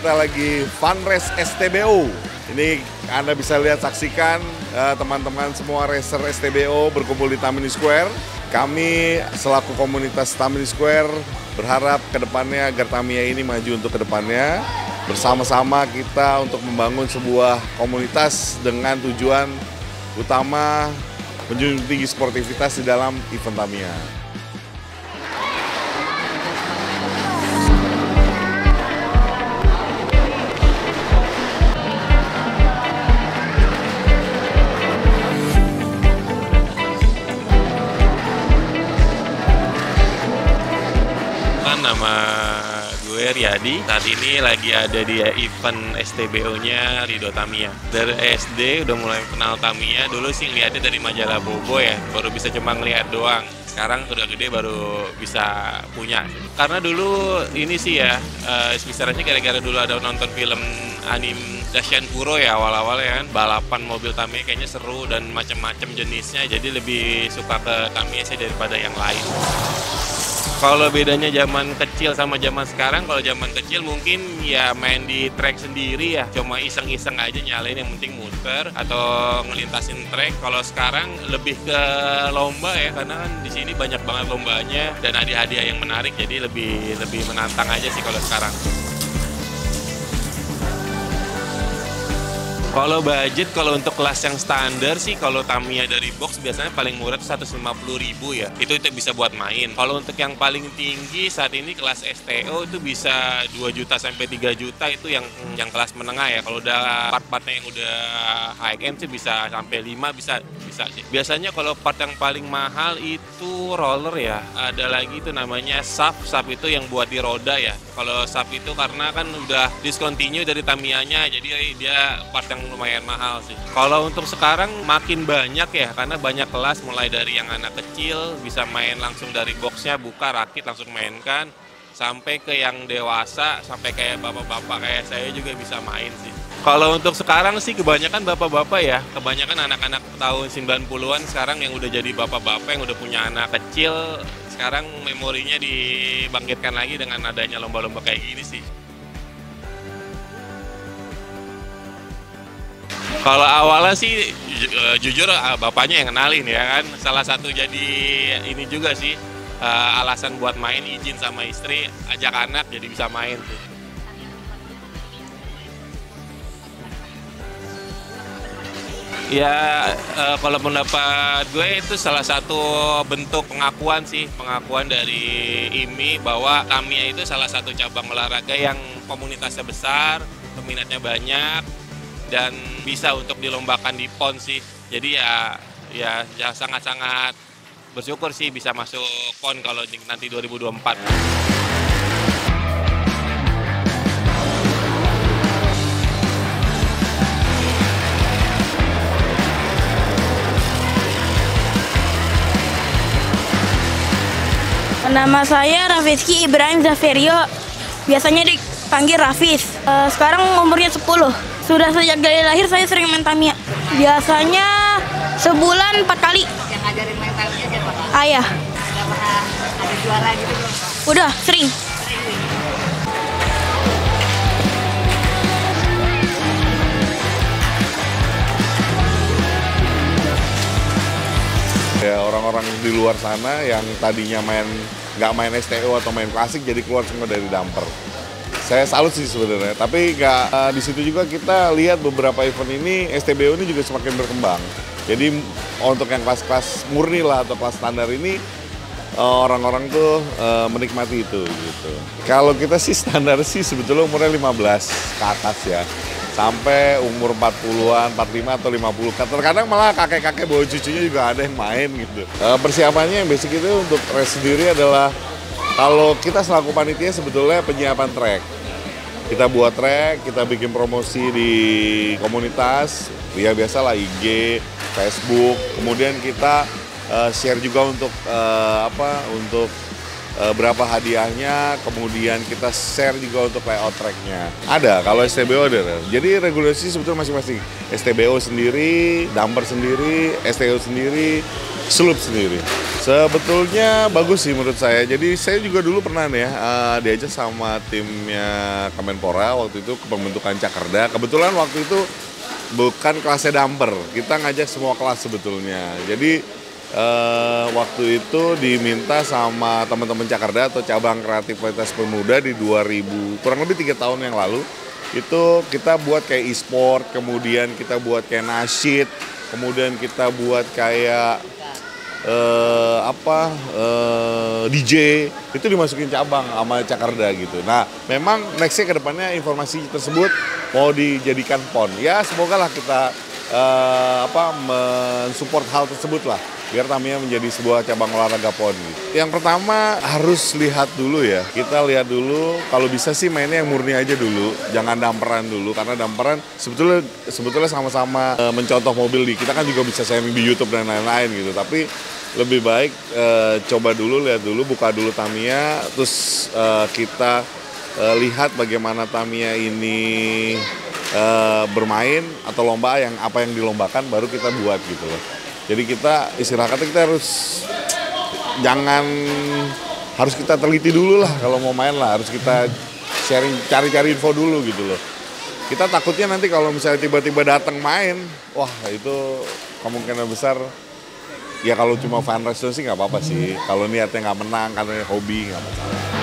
kita lagi Fun Race STBO. Ini Anda bisa lihat, saksikan teman-teman semua racer STBO berkumpul di Tamini Square. Kami selaku komunitas Tamini Square berharap kedepannya agar Tamiya ini maju untuk kedepannya. Bersama-sama kita untuk membangun sebuah komunitas dengan tujuan utama menjunjung tinggi sportivitas di dalam event Tamiya. Nama gue Riyadi, saat ini lagi ada di event STBO-nya Ridho Tamiya. Dari SD udah mulai kenal Tamiya, dulu sih ngeliatnya dari majalah Bobo ya, baru bisa cuma ngeliat doang. Sekarang udah gede baru bisa punya. Karena dulu ini sih ya, misalnya gara-gara dulu ada nonton film anime Dashian Kuro ya awal-awal ya kan, balapan mobil Tamiya kayaknya seru dan macam-macam jenisnya, jadi lebih suka ke Tamiya sih daripada yang lain. Kalau bedanya zaman kecil sama zaman sekarang, kalau zaman kecil mungkin ya main di track sendiri ya, cuma iseng-iseng aja nyalain yang penting muter atau ngelintasin track. Kalau sekarang lebih ke lomba ya, karena kan di sini banyak banget lombanya dan ada hadiah yang menarik, jadi lebih menantang aja sih kalau sekarang. Kalau budget, kalau untuk kelas yang standar sih, kalau Tamiya dari box biasanya paling murah itu 150.000 ya. Itu bisa buat main. Kalau untuk yang paling tinggi saat ini kelas STO itu bisa 2 juta sampai 3 juta, itu yang kelas menengah ya. Kalau udah part-partnya yang udah high end sih bisa sampai 5 bisa sih. Biasanya kalau part yang paling mahal itu roller ya. Ada lagi itu namanya sub itu yang buat di roda ya. Kalau sub itu karena kan udah discontinue dari Tamiyanya, jadi dia part yang lumayan mahal sih. Kalau untuk sekarang makin banyak ya, karena banyak kelas, mulai dari yang anak kecil bisa main langsung dari boxnya, buka rakit langsung mainkan, sampai ke yang dewasa, sampai kayak bapak-bapak kayak saya juga bisa main sih. Kalau untuk sekarang sih kebanyakan bapak-bapak ya, kebanyakan anak-anak tahun 90-an sekarang yang udah jadi bapak-bapak, yang udah punya anak kecil, sekarang memorinya dibangkitkan lagi dengan adanya lomba-lomba kayak gini sih. Kalau awalnya sih jujur bapaknya yang kenalin ya kan, salah satu jadi ini juga sih alasan buat main, izin sama istri, ajak anak jadi bisa main tuh. Ya, kalau pendapat gue itu salah satu bentuk pengakuan sih, pengakuan dari IMI bahwa Tamiya itu salah satu cabang olahraga yang komunitasnya besar, peminatnya banyak, dan bisa untuk dilombakan di PON sih. Jadi ya sangat-sangat bersyukur sih bisa masuk PON kalau nanti 2024. Nama saya Rafizki Ibrahim Zaferio, biasanya dipanggil Rafiz. Sekarang umurnya 10. Sudah sejak dari lahir saya sering main Tamiya. Biasanya sebulan 4 kali. Yang ngajarin main Tamiya siapa, Pak? Ayah. Udah pernah ada juara gitu belum, Pak? Udah, sering. Ya, orang-orang di luar sana yang tadinya nggak main STO atau main klasik jadi keluar semua dari damper. Saya salut sih sebenarnya, tapi di situ juga kita lihat beberapa event ini, STBO ini juga semakin berkembang. Jadi untuk yang kelas-kelas murni lah atau kelas standar ini, orang-orang tuh menikmati itu gitu. Kalau kita sih standar sih sebetulnya umurnya 15 ke atas ya. Sampai umur 40-an, 45 atau 50. Terkadang malah kakek-kakek bawa cucunya juga ada yang main gitu. Persiapannya yang basic itu untuk race sendiri adalah, kalau kita selaku panitia sebetulnya penyiapan track. Kita buat track, kita bikin promosi di komunitas, ya biasalah IG, Facebook. Kemudian kita share juga untuk berapa hadiahnya, kemudian kita share juga untuk layout tracknya. Ada, kalau STBO ada. Jadi regulasi sebetulnya masing-masing. STBO sendiri, damper sendiri, STO sendiri, Sloop sendiri. Sebetulnya bagus sih menurut saya. Jadi saya juga dulu pernah nih ya diajak sama timnya Kemenpora waktu itu ke pembentukan Cakerda. Kebetulan waktu itu bukan kelasnya damper, kita ngajak semua kelas sebetulnya. Jadi waktu itu diminta sama teman-teman Cakerda atau cabang kreativitas pemuda di 2000, kurang lebih 3 tahun yang lalu. Itu kita buat kayak e-sport, kemudian kita buat kayak nasyid, kemudian kita buat kayak DJ, itu dimasukin cabang sama Cakerda gitu. Nah, memang nextnya ke depannya informasi tersebut mau dijadikan PON. Ya, semoga lah kita mensupport hal tersebut lah, biar Tamiya menjadi sebuah cabang olahraga PON gitu. Yang pertama harus lihat dulu ya, kita lihat dulu kalau bisa sih mainnya yang murni aja dulu, jangan damperan dulu, karena damperan sebetulnya sama-sama mencontoh mobil kita kan juga bisa sharing di YouTube dan lain-lain gitu, tapi lebih baik coba dulu, lihat dulu, buka dulu Tamiya, terus kita lihat bagaimana Tamiya ini bermain atau lomba apa yang dilombakan, baru kita buat gitu loh. Jadi kita istilahnya kita harus kita teliti dulu lah kalau mau main lah, harus kita sharing, cari-cari info dulu gitu loh. Kita takutnya nanti kalau misalnya tiba-tiba datang main, wah itu kemungkinan besar ya kalau cuma fan race sih nggak apa-apa sih. Kalau niatnya nggak menang, karena hobi nggak masalah.